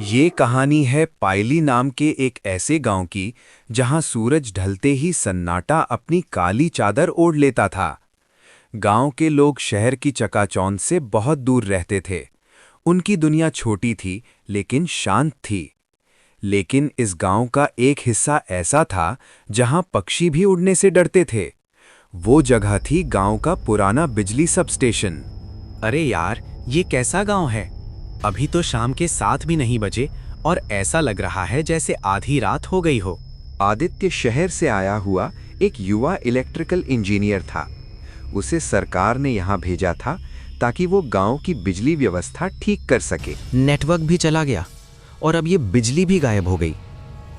ये कहानी है पायली नाम के एक ऐसे गांव की जहां सूरज ढलते ही सन्नाटा अपनी काली चादर ओढ़ लेता था। गांव के लोग शहर की चकाचौंध से बहुत दूर रहते थे। उनकी दुनिया छोटी थी लेकिन शांत थी। लेकिन इस गांव का एक हिस्सा ऐसा था जहां पक्षी भी उड़ने से डरते थे। वो जगह थी गांव का पुराना बिजली सब स्टेशन। अरे यार, ये कैसा गांव है? अभी तो शाम के 7 भी नहीं बजे और ऐसा लग रहा है जैसे आधी रात हो गई हो। आदित्य शहर से आया हुआ एक युवा इलेक्ट्रिकल इंजीनियर था। उसे सरकार ने यहाँ भेजा था ताकि वो गांव की बिजली व्यवस्था ठीक कर सके। नेटवर्क भी चला गया और अब ये बिजली भी गायब हो गई।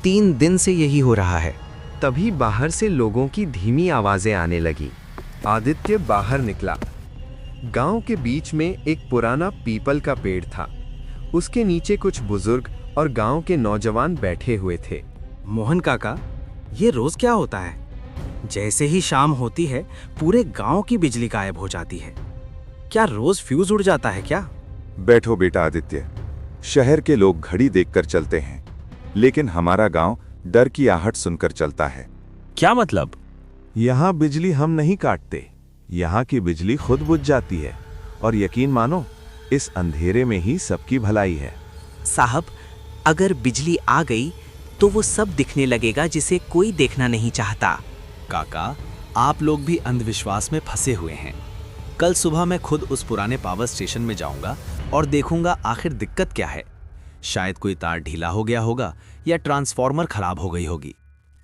3 दिन से यही हो रहा है। तभी बाहर से लोगों की धीमी आवाजें आने लगी। आदित्य बाहर निकला। गांव के बीच में एक पुराना पीपल का पेड़ था। उसके नीचे कुछ बुजुर्ग और गांव के नौजवान बैठे हुए थे। मोहन काका, ये रोज क्या होता है? जैसे ही शाम होती है पूरे गांव की बिजली गायब हो जाती है। क्या रोज फ्यूज उड़ जाता है क्या? बैठो बेटा आदित्य, शहर के लोग घड़ी देखकर चलते हैं, लेकिन हमारा गांव डर की आहट सुनकर चलता है। क्या मतलब? यहाँ बिजली हम नहीं काटते, यहाँ की बिजली खुद बुझ जाती है। और यकीन मानो, इस अंधेरे में ही सबकी भलाई है। साहब, अगर बिजली आ गई तो वो सब दिखने लगेगा जिसे कोई देखना नहीं चाहता। काका, आप लोग भी अंधविश्वास में फंसे हुए हैं। कल सुबह मैं खुद उस पुराने पावर स्टेशन में जाऊंगा और देखूंगा आखिर दिक्कत क्या है। शायद कोई तार ढीला हो गया होगा या ट्रांसफॉर्मर खराब हो गई होगी।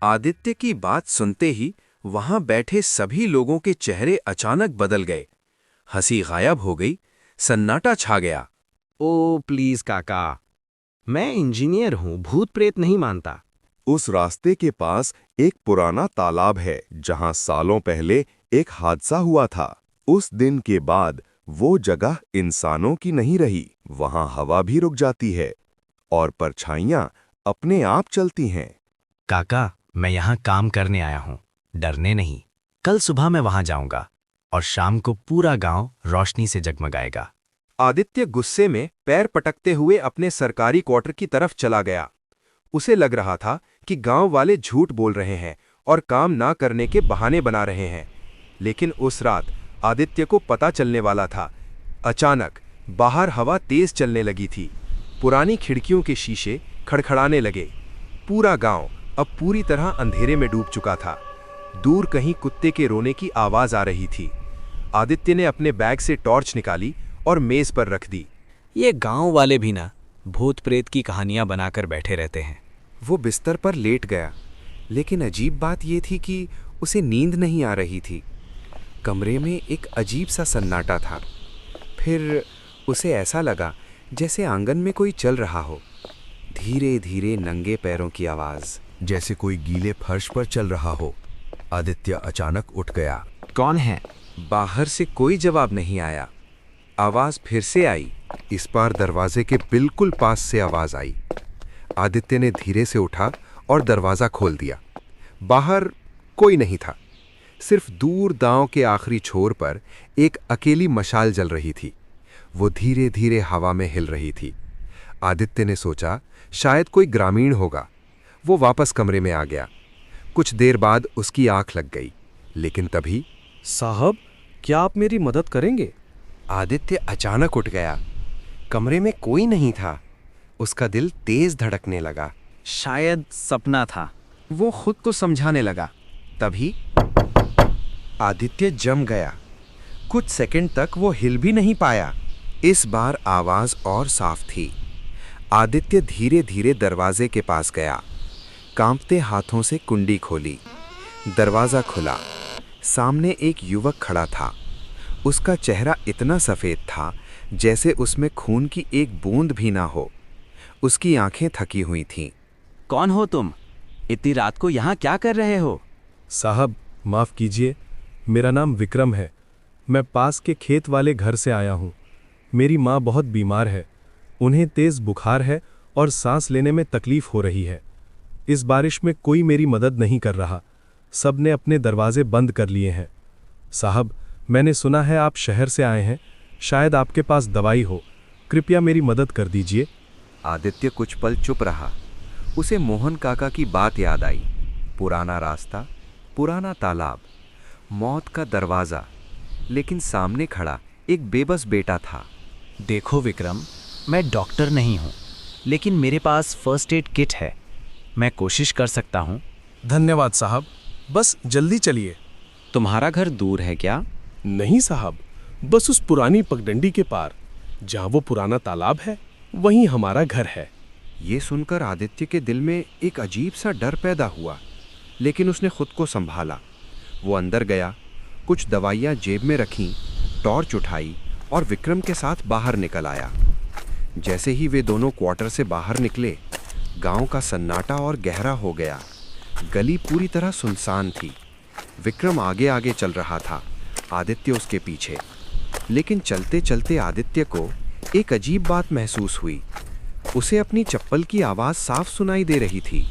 आदित्य की बात सुनते ही वहां बैठे सभी लोगों के चेहरे अचानक बदल गए। हंसी गायब हो गई, सन्नाटा छा गया। ओ प्लीज काका, मैं इंजीनियर हूं, भूत प्रेत नहीं मानता। उस रास्ते के पास एक पुराना तालाब है जहां सालों पहले एक हादसा हुआ था। उस दिन के बाद वो जगह इंसानों की नहीं रही। वहां हवा भी रुक जाती है और परछाइयां अपने आप चलती हैं। काका, मैं यहाँ काम करने आया हूँ, डरने नहीं। कल सुबह मैं वहां जाऊंगा और शाम को पूरा गांव रोशनी से जगमगाएगा। आदित्य गुस्से में पैर पटकते हुए अपने सरकारी क्वार्टर की तरफ चला गया। उसे लग रहा था कि गांव वाले झूठ बोल रहे हैं और काम ना करने के बहाने बना रहे हैं। लेकिन उस रात आदित्य को पता चलने वाला था। अचानक बाहर हवा तेज चलने लगी थी। पुरानी खिड़कियों के शीशे खड़खड़ाने लगे। पूरा गांव अब पूरी तरह अंधेरे में डूब चुका था। दूर कहीं कुत्ते के रोने की आवाज आ रही थी। आदित्य ने अपने बैग से टॉर्च निकाली और मेज पर रख दी। ये गांव वाले भी ना भूत प्रेत की कहानियां बनाकर बैठे रहते हैं। वो बिस्तर पर लेट गया, लेकिन अजीब बात यह थी कि उसे नींद नहीं आ रही थी। कमरे में एक अजीब सा सन्नाटा था। फिर उसे ऐसा लगा जैसे आंगन में कोई चल रहा हो। धीरे धीरे नंगे पैरों की आवाज, जैसे कोई गीले फर्श पर चल रहा हो। आदित्य अचानक उठ गया। कौन है? बाहर से कोई जवाब नहीं आया। आवाज फिर से आई। इस बार दरवाजे के बिल्कुल पास से आवाज आई। आदित्य ने धीरे से उठा और दरवाजा खोल दिया। बाहर कोई नहीं था। सिर्फ दूर गांव के आखिरी छोर पर एक अकेली मशाल जल रही थी। वो धीरे धीरे हवा में हिल रही थी। आदित्य ने सोचा शायद कोई ग्रामीण होगा। वो वापस कमरे में आ गया। कुछ देर बाद उसकी आंख लग गई, लेकिन तभी, साहब, क्या आप मेरी मदद करेंगे? आदित्य अचानक उठ गया। कमरे में कोई नहीं था। उसका दिल तेज धड़कने लगा। शायद सपना था। वो खुद को समझाने लगा। तभी आदित्य जम गया। कुछ सेकंड तक वो हिल भी नहीं पाया। इस बार आवाज और साफ थी। आदित्य धीरे धीरे दरवाजे के पास गया। कांपते हाथों से कुंडी खोली। दरवाजा खुला। सामने एक युवक खड़ा था। उसका चेहरा इतना सफेद था जैसे उसमें खून की एक बूंद भी ना हो। उसकी आंखें थकी हुई थीं। कौन हो तुम? इतनी रात को यहाँ क्या कर रहे हो? साहब, माफ कीजिए, मेरा नाम विक्रम है। मैं पास के खेत वाले घर से आया हूँ। मेरी माँ बहुत बीमार है। उन्हें तेज बुखार है और सांस लेने में तकलीफ हो रही है। इस बारिश में कोई मेरी मदद नहीं कर रहा। सब ने अपने दरवाजे बंद कर लिए हैं। साहब, मैंने सुना है आप शहर से आए हैं। शायद आपके पास दवाई हो। कृपया मेरी मदद कर दीजिए। आदित्य कुछ पल चुप रहा। उसे मोहन काका की बात याद आई। पुराना रास्ता, पुराना तालाब, मौत का दरवाज़ा, लेकिन सामने खड़ा एक बेबस बेटा था। देखो विक्रम, मैं डॉक्टर नहीं हूँ, लेकिन मेरे पास फर्स्ट एड किट है। मैं कोशिश कर सकता हूँ। धन्यवाद साहब, बस जल्दी चलिए। तुम्हारा घर दूर है क्या? नहीं साहब, बस उस पुरानी पगडंडी के पार, जहाँ वो पुराना तालाब है, वहीं हमारा घर है। ये सुनकर आदित्य के दिल में एक अजीब सा डर पैदा हुआ, लेकिन उसने खुद को संभाला। वो अंदर गया, कुछ दवाइयाँ जेब में रखीं, टॉर्च उठाई और विक्रम के साथ बाहर निकल आया। जैसे ही वे दोनों क्वार्टर से बाहर निकले, गांव का सन्नाटा और गहरा हो गया। गली पूरी तरह सुनसान थी। विक्रम आगे आगे चल रहा था, आदित्य उसके पीछे। लेकिन चलते चलते आदित्य को एक अजीब बात महसूस हुई। उसे अपनी चप्पल की आवाज़ साफ सुनाई दे रही थी,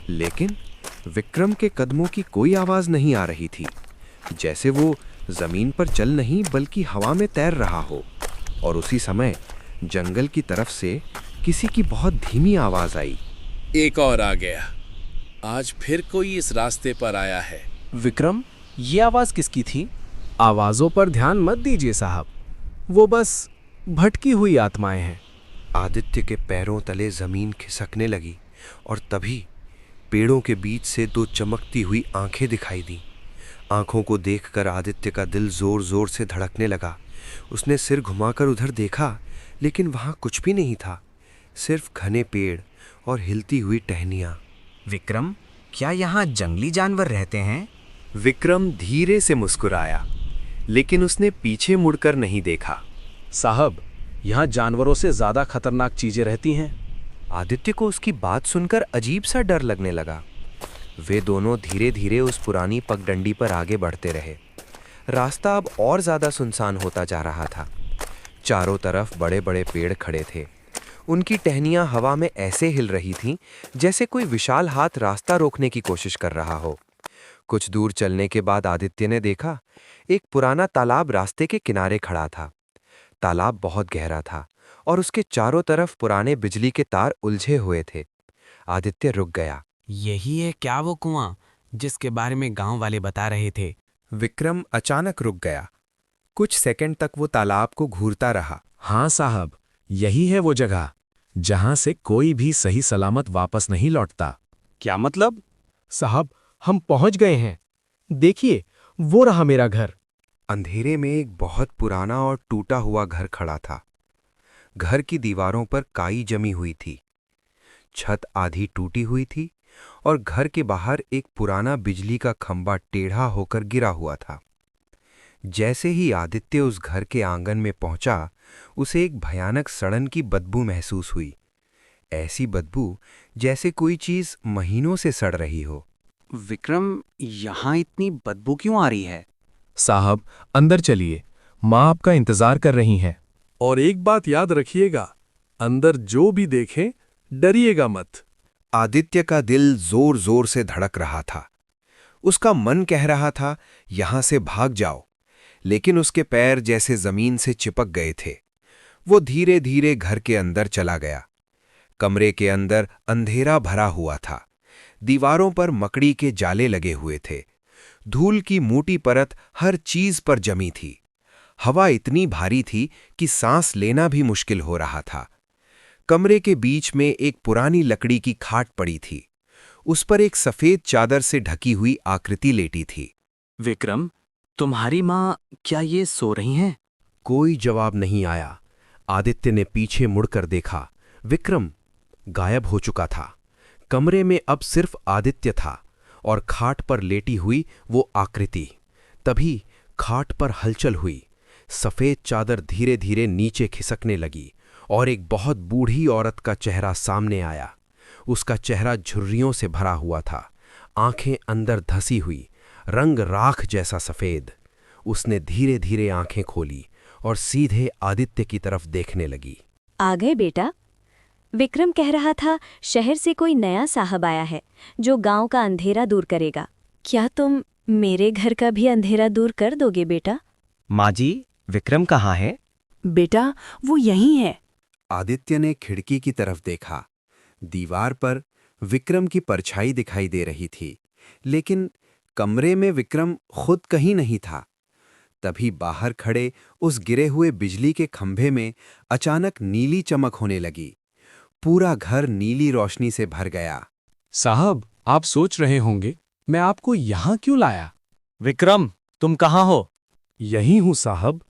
लेकिन विक्रम के कदमों की कोई आवाज़ नहीं आ रही थी। जैसे वो ज़मीन पर चल नहीं बल्कि हवा में तैर रहा हो। और उसी समय जंगल की तरफ से किसी की बहुत धीमी आवाज़ आई। एक और आ गया। आज फिर कोई इस रास्ते पर आया है। विक्रम, ये आवाज़ किसकी थी? आवाज़ों पर ध्यान मत दीजिए साहब, वो बस भटकी हुई आत्माएं हैं। आदित्य के पैरों तले ज़मीन खिसकने लगी और तभी पेड़ों के बीच से दो चमकती हुई आंखें दिखाई दी। आंखों को देखकर आदित्य का दिल जोर जोर से धड़कने लगा। उसने सिर घुमाकर उधर देखा, लेकिन वहाँ कुछ भी नहीं था, सिर्फ घने पेड़ और हिलती हुई टहनियाँ। विक्रम, क्या यहाँ जंगली जानवर रहते हैं? विक्रम धीरे से मुस्कुराया, लेकिन उसने पीछे मुड़कर नहीं देखा। साहब, यहाँ जानवरों से ज़्यादा खतरनाक चीज़ें रहती हैं। आदित्य को उसकी बात सुनकर अजीब सा डर लगने लगा। वे दोनों धीरे धीरे उस पुरानी पगडंडी पर आगे बढ़ते रहे। रास्ता अब और ज़्यादा सुनसान होता जा रहा था। चारों तरफ बड़े बड़े पेड़ खड़े थे। उनकी टहनियाँ हवा में ऐसे हिल रही थीं जैसे कोई विशाल हाथ रास्ता रोकने की कोशिश कर रहा हो। कुछ दूर चलने के बाद आदित्य ने देखा, एक पुराना तालाब रास्ते के किनारे खड़ा था। तालाब बहुत गहरा था और उसके चारों तरफ पुराने बिजली के तार उलझे हुए थे। आदित्य रुक गया। यही है क्या वो कुआं जिसके बारे में गांव वाले बता रहे थे? विक्रम अचानक रुक गया। कुछ सेकंड तक वो तालाब को घूरता रहा। हाँ साहब, यही है वो जगह जहां से कोई भी सही सलामत वापस नहीं लौटता। क्या मतलब? साहब, हम पहुंच गए हैं। देखिए, वो रहा मेरा घर। अंधेरे में एक बहुत पुराना और टूटा हुआ घर खड़ा था। घर की दीवारों पर काई जमी हुई थी, छत आधी टूटी हुई थी और घर के बाहर एक पुराना बिजली का खंभा टेढ़ा होकर गिरा हुआ था। जैसे ही आदित्य उस घर के आंगन में पहुंचा, उसे एक भयानक सड़न की बदबू महसूस हुई। ऐसी बदबू जैसे कोई चीज महीनों से सड़ रही हो। विक्रम, यहाँ इतनी बदबू क्यों आ रही है? साहब, अंदर चलिए, माँ आपका इंतजार कर रही हैं। और एक बात याद रखिएगा, अंदर जो भी देखें, डरिएगा मत। आदित्य का दिल जोर जोर से धड़क रहा था। उसका मन कह रहा था यहां से भाग जाओ, लेकिन उसके पैर जैसे जमीन से चिपक गए थे। वो धीरे धीरे घर के अंदर चला गया। कमरे के अंदर अंधेरा भरा हुआ था। दीवारों पर मकड़ी के जाले लगे हुए थे। धूल की मोटी परत हर चीज पर जमी थी। हवा इतनी भारी थी कि सांस लेना भी मुश्किल हो रहा था। कमरे के बीच में एक पुरानी लकड़ी की खाट पड़ी थी। उस पर एक सफेद चादर से ढकी हुई आकृति लेटी थी। विक्रम, तुम्हारी माँ क्या ये सो रही हैं? कोई जवाब नहीं आया। आदित्य ने पीछे मुड़कर देखा। विक्रम गायब हो चुका था। कमरे में अब सिर्फ आदित्य था और खाट पर लेटी हुई वो आकृति। तभी खाट पर हलचल हुई। सफेद चादर धीरे धीरे नीचे खिसकने लगी और एक बहुत बूढ़ी औरत का चेहरा सामने आया। उसका चेहरा झुर्रियों से भरा हुआ था, आंखें अंदर धसी हुई, रंग राख जैसा सफेद। उसने धीरे धीरे आंखें खोली और सीधे आदित्य की तरफ देखने लगी। आ गए बेटा? विक्रम कह रहा था शहर से कोई नया साहब आया है जो गांव का अंधेरा दूर करेगा। क्या तुम मेरे घर का भी अंधेरा दूर कर दोगे बेटा? माँ जी, विक्रम कहाँ है? बेटा, वो यहीं है। आदित्य ने खिड़की की तरफ देखा। दीवार पर विक्रम की परछाई दिखाई दे रही थी, लेकिन कमरे में विक्रम खुद कहीं नहीं था। तभी बाहर खड़े उस गिरे हुए बिजली के खंभे में अचानक नीली चमक होने लगी। पूरा घर नीली रोशनी से भर गया। साहब, आप सोच रहे होंगे मैं आपको यहाँ क्यों लाया? विक्रम, तुम कहाँ हो? यही हूँ साहब,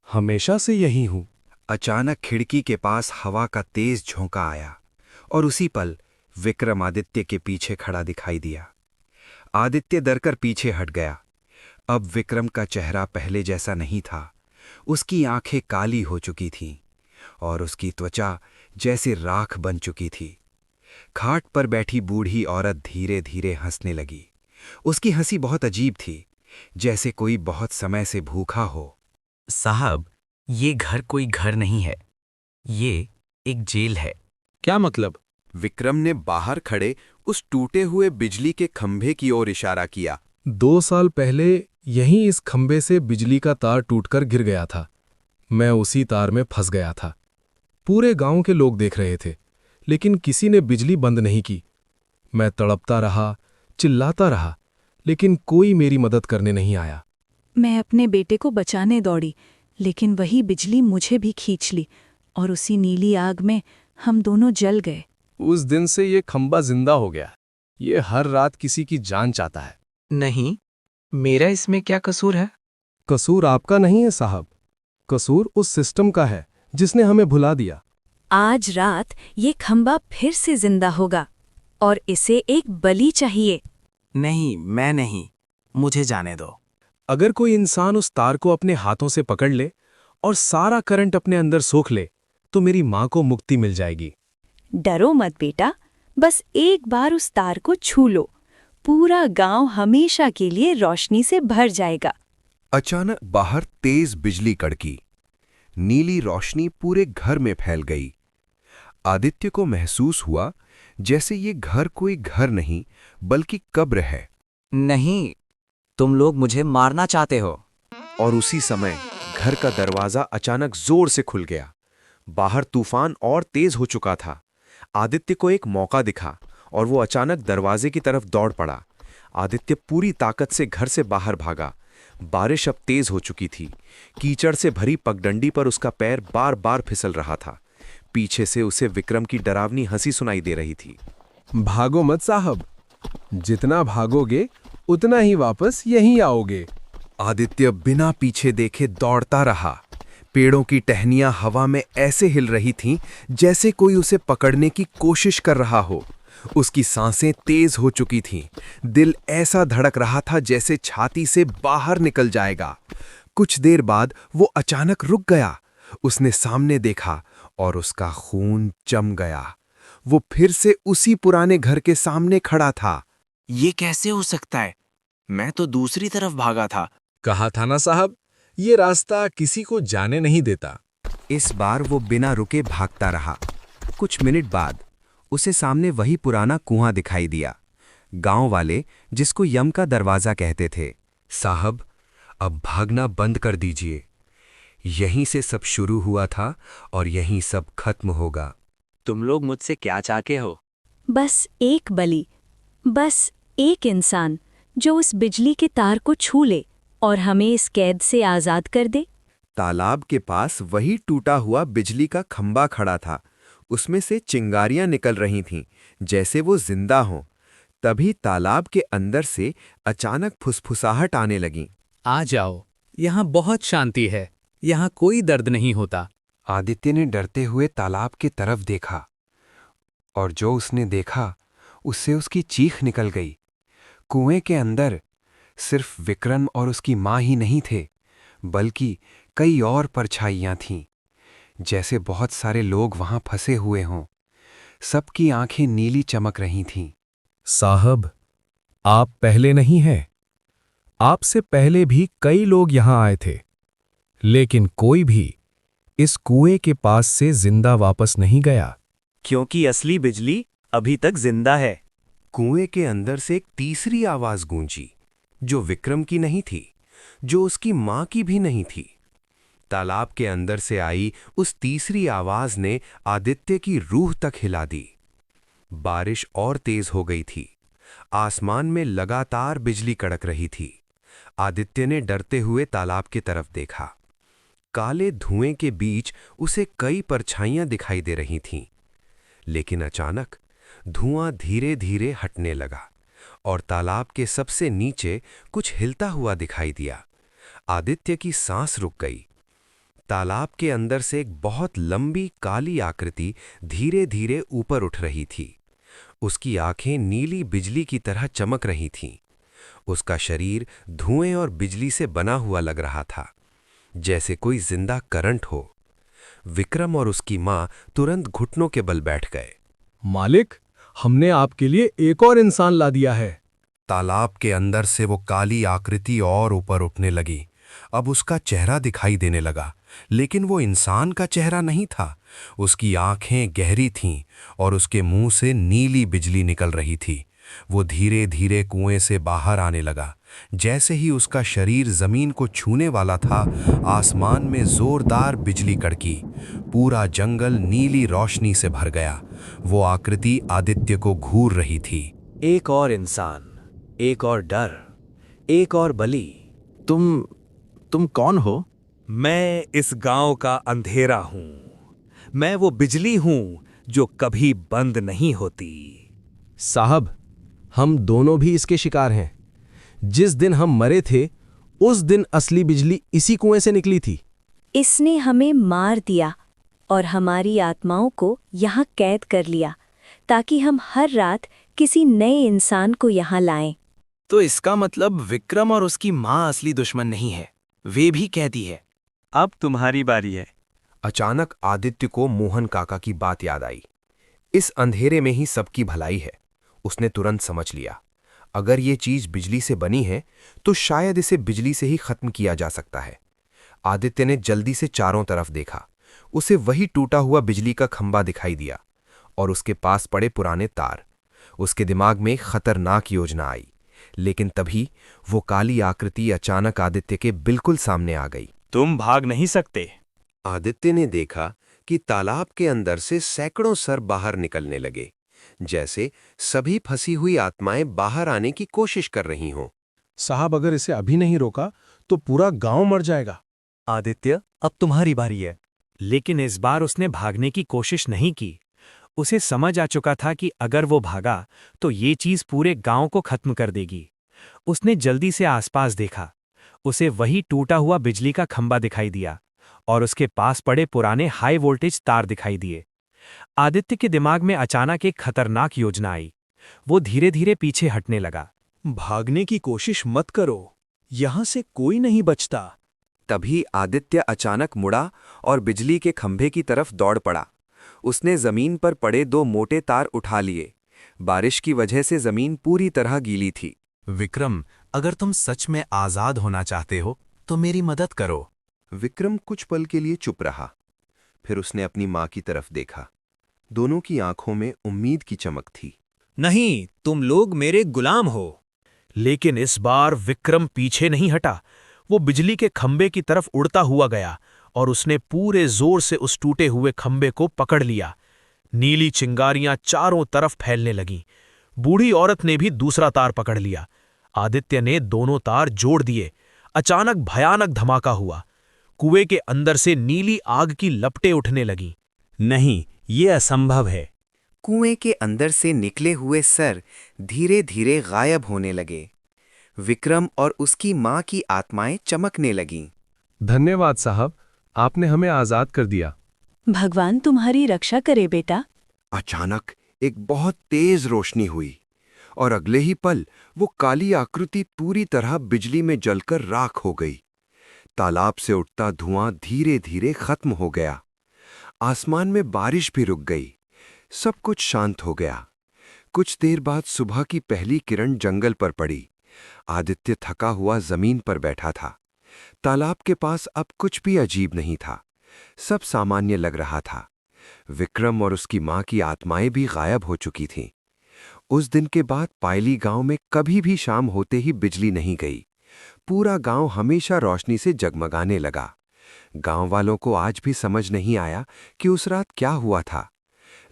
हमेशा से यही हूँ। अचानक खिड़की के पास हवा का तेज झोंका आया और उसी पल विक्रम आदित्य के पीछे खड़ा दिखाई दिया। आदित्य डरकर पीछे हट गया। अब विक्रम का चेहरा पहले जैसा नहीं था। उसकी आंखें काली हो चुकी थीं और उसकी त्वचा जैसे राख बन चुकी थी। खाट पर बैठी बूढ़ी औरत धीरे धीरे हंसने लगी। उसकी हंसी बहुत अजीब थी, जैसे कोई बहुत समय से भूखा हो। साहब, ये घर कोई घर नहीं है, ये एक जेल है। क्या मतलब? विक्रम ने बाहर खड़े उस टूटे हुए बिजली के खंभे की ओर इशारा किया। 2 साल पहले यहीं इस खंभे से बिजली का तार टूटकर गिर गया था। मैं उसी तार में फंस गया था। पूरे गांव के लोग देख रहे थे, लेकिन किसी ने बिजली बंद नहीं की। मैं तड़पता रहा, चिल्लाता रहा, लेकिन कोई मेरी मदद करने नहीं आया। मैं अपने बेटे को बचाने दौड़ी, लेकिन वही बिजली मुझे भी खींच ली और उसी नीली आग में हम दोनों जल गए। उस दिन से ये खंभा जिंदा हो गया। ये हर रात किसी की जान चाहता है। नहीं, मेरा इसमें क्या कसूर है? कसूर आपका नहीं है साहब, कसूर उस सिस्टम का है जिसने हमें भुला दिया। आज रात ये खंभा फिर से जिंदा होगा और इसे एक बलि चाहिए। नहीं, मैं नहीं, मुझे जाने दो। अगर कोई इंसान उस तार को अपने हाथों से पकड़ ले और सारा करंट अपने अंदर सोख ले, तो मेरी मां को मुक्ति मिल जाएगी। डरो मत बेटा, बस एक बार उस तार को छू लो, पूरा गांव हमेशा के लिए रोशनी से भर जाएगा। अचानक बाहर तेज बिजली कड़की। नीली रोशनी पूरे घर में फैल गई। आदित्य को महसूस हुआ जैसे ये घर कोई घर नहीं बल्कि कब्र है। नहीं, तुम लोग मुझे मारना चाहते हो। और उसी समय घर का दरवाजा अचानक जोर से खुल गया। बाहर तूफान और तेज हो चुका था। आदित्य को एक मौका दिखा और वो अचानक दरवाजे की तरफ दौड़ पड़ा। आदित्य पूरी ताकत से घर से बाहर भागा। बारिश अब तेज हो चुकी थी। कीचड़ से भरी पगडंडी पर उसका पैर बार बार फिसल रहा था। पीछे से उसे विक्रम की डरावनी हंसी सुनाई दे रही थी। भागो मत साहब, जितना भागोगे उतना ही वापस यहीं आओगे। आदित्य बिना पीछे देखे दौड़ता रहा। पेड़ों की टहनियां हवा में ऐसे हिल रही थीं जैसे कोई उसे पकड़ने की कोशिश कर रहा हो। उसकी सांसें तेज हो चुकी थीं। दिल ऐसा धड़क रहा था जैसे छाती से बाहर निकल जाएगा। कुछ देर बाद वो अचानक रुक गया। उसने सामने देखा और उसका खून जम गया। वो फिर से उसी पुराने घर के सामने खड़ा था। ये कैसे हो सकता है? मैं तो दूसरी तरफ भागा था। कहा था ना साहब, ये रास्ता किसी को जाने नहीं देता। इस बार वो बिना रुके भागता रहा। कुछ मिनट बाद उसे सामने वही पुराना कुआं दिखाई दिया। गांव वाले, जिसको यम का दरवाजा कहते थे। साहब, अब भागना बंद कर दीजिए। यहीं से सब शुरू हुआ था और यहीं सब खत्म होगा। तुम लोग मुझसे क्या चाहते हो? बस एक बलि, बस एक इंसान जो उस बिजली के तार को छू ले और हमें इस कैद से आजाद कर दे। तालाब के पास वही टूटा हुआ बिजली का खंभा खड़ा था। उसमें से चिंगारियां निकल रही थीं, जैसे वो जिंदा हों। तभी तालाब के अंदर से अचानक फुसफुसाहट आने लगी। आ जाओ, यहाँ बहुत शांति है, यहाँ कोई दर्द नहीं होता। आदित्य ने डरते हुए तालाब की तरफ देखा और जो उसने देखा उससे उसकी चीख निकल गई। कुएं के अंदर सिर्फ विक्रम और उसकी मां ही नहीं थे, बल्कि कई और परछाइयां थीं, जैसे बहुत सारे लोग वहां फंसे हुए हों। सबकी आंखें नीली चमक रही थीं। साहब, आप पहले नहीं हैं। आपसे पहले भी कई लोग यहां आए थे, लेकिन कोई भी इस कुएं के पास से जिंदा वापस नहीं गया। क्योंकि असली बिजली अभी तक जिंदा है। कुएं के अंदर से एक तीसरी आवाज गूंजी, जो विक्रम की नहीं थी, जो उसकी मां की भी नहीं थी। तालाब के अंदर से आई उस तीसरी आवाज ने आदित्य की रूह तक हिला दी। बारिश और तेज हो गई थी। आसमान में लगातार बिजली कड़क रही थी। आदित्य ने डरते हुए तालाब की तरफ देखा। काले धुएं के बीच उसे कई परछाइयां दिखाई दे रही थीं। लेकिन अचानक धुआं धीरे धीरे हटने लगा और तालाब के सबसे नीचे कुछ हिलता हुआ दिखाई दिया। आदित्य की सांस रुक गई। तालाब के अंदर से एक बहुत लंबी काली आकृति धीरे धीरे ऊपर उठ रही थी। उसकी आंखें नीली बिजली की तरह चमक रही थीं। उसका शरीर धुएं और बिजली से बना हुआ लग रहा था, जैसे कोई जिंदा करंट हो। विक्रम और उसकी मां तुरंत घुटनों के बल बैठ गए। मालिक, हमने आपके लिए एक और इंसान ला दिया है। तालाब के अंदर से वो काली आकृति और ऊपर उठने लगी। अब उसका चेहरा दिखाई देने लगा, लेकिन वो इंसान का चेहरा नहीं था। उसकी आंखें गहरी थीं और उसके मुंह से नीली बिजली निकल रही थी। वो धीरे धीरे कुएं से बाहर आने लगा। जैसे ही उसका शरीर जमीन को छूने वाला था, आसमान में जोरदार बिजली कड़की। पूरा जंगल नीली रोशनी से भर गया। वो आकृति आदित्य को घूर रही थी। एक और इंसान, एक और डर, एक और बलि। तुम कौन हो? मैं इस गांव का अंधेरा हूं। मैं वो बिजली हूं जो कभी बंद नहीं होती। साहब, हम दोनों भी इसके शिकार हैं। जिस दिन हम मरे थे, उस दिन असली बिजली इसी कुएं से निकली थी। इसने हमें मार दिया और हमारी आत्माओं को यहाँ कैद कर लिया, ताकि हम हर रात किसी नए इंसान को यहाँ लाएं। तो इसका मतलब विक्रम और उसकी मां असली दुश्मन नहीं है, वे भी कैदी है। अब तुम्हारी बारी है। अचानक आदित्य को मोहन काका की बात याद आई। इस अंधेरे में ही सबकी भलाई है। उसने तुरंत समझ लिया, अगर ये चीज बिजली से बनी है तो शायद इसे बिजली से ही खत्म किया जा सकता है। आदित्य ने जल्दी से चारों तरफ देखा। उसे वही टूटा हुआ बिजली का खंभा दिखाई दिया और उसके पास पड़े पुराने तार। उसके दिमाग में खतरनाक योजना आई, लेकिन तभी वो काली आकृति अचानक आदित्य के बिल्कुल सामने आ गई। तुम भाग नहीं सकते। आदित्य ने देखा कि तालाब के अंदर से सैकड़ों सर बाहर निकलने लगे, जैसे सभी फंसी हुई आत्माएं बाहर आने की कोशिश कर रही हों। साहब, अगर इसे अभी नहीं रोका तो पूरा गांव मर जाएगा। आदित्य, अब तुम्हारी बारी है। लेकिन इस बार उसने भागने की कोशिश नहीं की। उसे समझ आ चुका था कि अगर वो भागा तो ये चीज पूरे गांव को खत्म कर देगी। उसने जल्दी से आसपास देखा। उसे वही टूटा हुआ बिजली का खंभा दिखाई दिया और उसके पास पड़े पुराने हाई वोल्टेज तार दिखाई दिए। आदित्य के दिमाग में अचानक एक खतरनाक योजना आई। वो धीरे धीरे पीछे हटने लगा। भागने की कोशिश मत करो, यहां से कोई नहीं बचता। तभी आदित्य अचानक मुड़ा और बिजली के खंभे की तरफ दौड़ पड़ा। उसने जमीन पर पड़े दो मोटे तार उठा लिए। बारिश की वजह से जमीन पूरी तरह गीली थी। विक्रम, अगर तुम सच में आजाद होना चाहते हो तो मेरी मदद करो। विक्रम कुछ पल के लिए चुप रहा। फिर उसने अपनी मां की तरफ देखा। दोनों की आंखों में उम्मीद की चमक थी। नहीं, तुम लोग मेरे गुलाम हो। लेकिन इस बार विक्रम पीछे नहीं हटा। वो बिजली के खंबे की तरफ उड़ता हुआ गया और उसने पूरे जोर से उस टूटे हुए खंबे को पकड़ लिया। नीली चिंगारियां चारों तरफ फैलने लगीं। बूढ़ी औरत ने भी दूसरा तार पकड़ लिया। आदित्य ने दोनों तार जोड़ दिए। अचानक भयानक धमाका हुआ। कुएं के अंदर से नीली आग की लपटें उठने लगीं। नहीं, ये असंभव है। कुएं के अंदर से निकले हुए सर धीरे धीरे गायब होने लगे। विक्रम और उसकी मां की आत्माएं चमकने लगीं। धन्यवाद साहब, आपने हमें आजाद कर दिया। भगवान तुम्हारी रक्षा करे बेटा। अचानक एक बहुत तेज रोशनी हुई और अगले ही पल वो काली आकृति पूरी तरह बिजली में जलकर राख हो गई। तालाब से उठता धुआं धीरे धीरे खत्म हो गया। आसमान में बारिश भी रुक गई। सब कुछ शांत हो गया। कुछ देर बाद सुबह की पहली किरण जंगल पर पड़ी। आदित्य थका हुआ जमीन पर बैठा था। तालाब के पास अब कुछ भी अजीब नहीं था। सब सामान्य लग रहा था। विक्रम और उसकी मां की आत्माएं भी गायब हो चुकी थीं। उस दिन के बाद पायली गांव में कभी भी शाम होते ही बिजली नहीं गई। पूरा गांव हमेशा रोशनी से जगमगाने लगा। गांव वालों को आज भी समझ नहीं आया कि उस रात क्या हुआ था,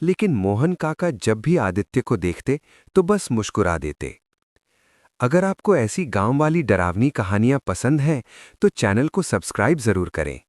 लेकिन मोहन काका जब भी आदित्य को देखते तो बस मुस्कुरा देते। अगर आपको ऐसी गांव वाली डरावनी कहानियां पसंद हैं तो चैनल को सब्सक्राइब जरूर करें।